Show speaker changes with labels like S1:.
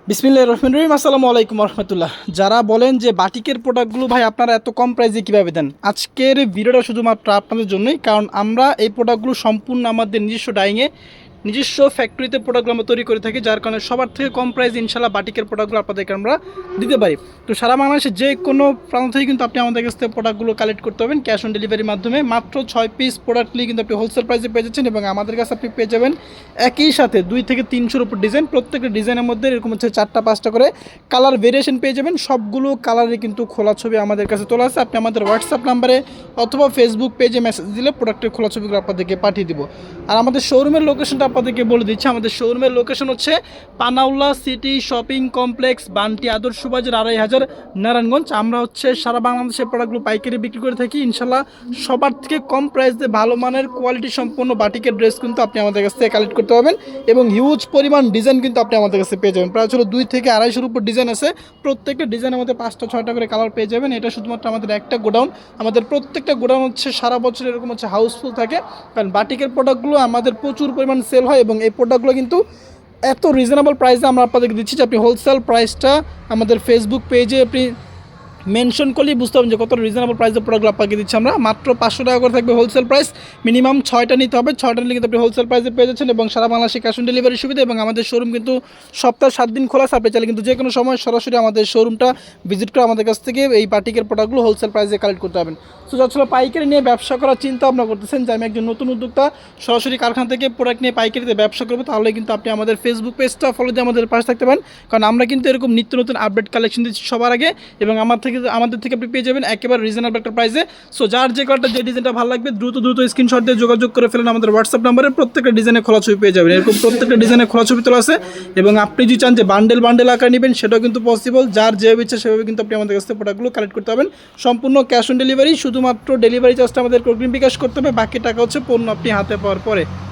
S1: বিসমিল্লাহির রহমানির রহিম। আসসালামু আলাইকুম রহমতুল্লাহ। যারা বলেন যে বাটিকের প্রোডাক্টগুলো ভাই আপনারা এত কম প্রাইসে কীভাবে দেন, আজকের ভিডিওটা শুধুমাত্র আপনাদের জন্যই। কারণ আমরা এই প্রোডাক্টগুলো সম্পূর্ণ আমাদের নিজস্ব ডাইংয়ে নিজস্ব ফ্যাক্টরিতে প্রোডাক্টগুলো আমরা তৈরি করে থাকি, যার কারণে সবার থেকে কম প্রাইসে ইনশাল্লাহ বাটিকের প্রোডাক্টগুলো আপনাদেরকে আমরা দিতে পারি। তো সারা বাংলাদেশে যে কোনো প্রান্ত থেকে কিন্তু আপনি আমাদের কাছ থেকে প্রোডাক্টগুলো কালেক্ট করতে পারবেন ক্যাশ অন ডেলিভারির মাধ্যমে। মাত্র 6 পিস প্রোডাক্টলি কিন্তু আপনি হোলসেল প্রাইসে পেয়ে যাচ্ছেন এবং আমাদের কাছে আপনি পেয়ে যাবেন একই সাথে 2 থেকে 300-র উপর ডিজাইন। প্রত্যেকটা ডিজাইনের মধ্যে এরকম হচ্ছে 4টা-5টা করে কালার ভেরিয়েশন পেয়ে যাবেন। সবগুলো কালারে কিন্তু খোলা ছবি আমাদের কাছে তোলা আছে। আপনি আমাদের হোয়াটসঅ্যাপ নাম্বারে অথবা ফেসবুক পেজে মেসেজ দিলে প্রোডাক্টের খোলা ছবিগুলো আপনাদেরকে পাঠিয়ে দিব। আর আমাদের শোরুমের লোকেশনটা আপনাদেরকে বলে দিচ্ছি। আমাদের শোরুমের লোকেশন হচ্ছে Panaullah city shopping complex, Bunty আদর্শ বাজার, 2500 নারায়ণগঞ্জ। আমরা হচ্ছে সারা বাংলাদেশের প্রোডাক্টগুলো পাইকারি বিক্রি করে থাকি ইনশাল্লাহ। সবার থেকে কম প্রাইসে ভালো মানের কোয়ালিটি সম্পন্ন বাটিকের ড্রেস কিন্তু আপনি আমাদের কাছ থেকে কালেক্ট করতে পারবেন এবং হিউজ পরিমাণ ডিজাইন কিন্তু আপনি আমাদের কাছে পেয়ে যাবেন। প্রায় ছিল 2 থেকে 250-র উপর ডিজাইন আছে। প্রত্যেকটা ডিজাইনের মধ্যে 5টা-6টা করে কালার পেয়ে যাবেন। এটা শুধুমাত্র আমাদের একটা গোডাউন। আমাদের প্রত্যেকটা গোডাউন হচ্ছে সারা বছর এরকম হচ্ছে হাউসফুল থাকে, কারণ বাটিকের প্রোডাক্টগুলো আমাদের প্রচুর পরিমাণ সেল হয় এবং এই প্রোডাক্টগুলো কিন্তু এত রিজনেবল প্রাইসে আমরা আপনাদেরকে দিচ্ছি যে আপনি হোলসেল প্রাইসটা আমাদের ফেসবুক পেজে আপনি মেনশন করলেই বুঝতে পারবেন যে কত রিজনেবল প্রাইসের প্রোডাক্টগুলো আপনাকে দিচ্ছি আমরা। মাত্র 500 টাকা করে থাকবে হোলসেল প্রাইস। মিনিমাম 6টা নিতে হবে। 6টা নিলে কিন্তু আপনি হোলসেল প্রাইসে পেয়ে যাচ্ছেন এবং সারা বাংলাদেশে ক্যাশ অন ডেলিভারি সুবিধা। এবং আমাদের শোরুম কিন্তু সপ্তাহে 7 দিন খোলা আছে। আপনি চাইলে কিন্তু যে কোনো সময় সরাসরি আমাদের শোরুমটা ভিজিট করে আমাদের কাছ থেকে এই বাটিকের প্রোডাক্টগুলো হোলসেল প্রাইসে কালেক্ট করতে পারবেন। তো আসলে পাইকারি নিয়ে ব্যবসা করার চিন্তা ভাবনা করতেছেন যে আমি একজন নতুন উদ্যোক্তা, সরাসরি কারখানা থেকে প্রোডাক্ট নিয়ে পাইকারিতে ব্যবসা করবো, তাহলে কিন্তু আপনি আমাদের ফেসবুক পেজটা ফলো দিয়ে আমাদের পাশে থাকতে পারেন। কারণ আমরা কিন্তু এরকম নিত্য নতুন আপডেট কালেকশন দিচ্ছি সবার আগে এবং আমাদের থেকে আপনি পেয়ে যাবেন একেবারে রিজনেবল একটা প্রাইসে। সো যার যে কালারটা যে ডিজাইনটা ভালো লাগবে দ্রুত স্ক্রিনশট দিয়ে যোগাযোগ করে ফেলেন আমাদের হোয়াটসঅ্যাপ নাম্বারে। প্রত্যেকটা ডিজাইনে খোলা ছবি পেয়ে যাবেন। এরকম প্রত্যেকটা ডিজাইনে খোলা ছবি তোলা আছে এবং আপনি যদি চান যে বান্ডেল আকার নেবেন সেটাও কিন্তু পসিবল। যার যেভাবে ইচ্ছা সেভাবে কিন্তু আপনি আমাদের কাছ থেকে প্রোডাক্টগুলো কালেক্ট করতে পারবেন। সম্পূর্ণ ক্যাশ অন ডেলিভারি। শুধুমাত্র ডেলিভারি চার্জটা আমাদের অগ্রিম বিকাশ করতে হবে, বাকি টাকা হচ্ছে পণ্য আপনি হাতে পাওয়ার পরে।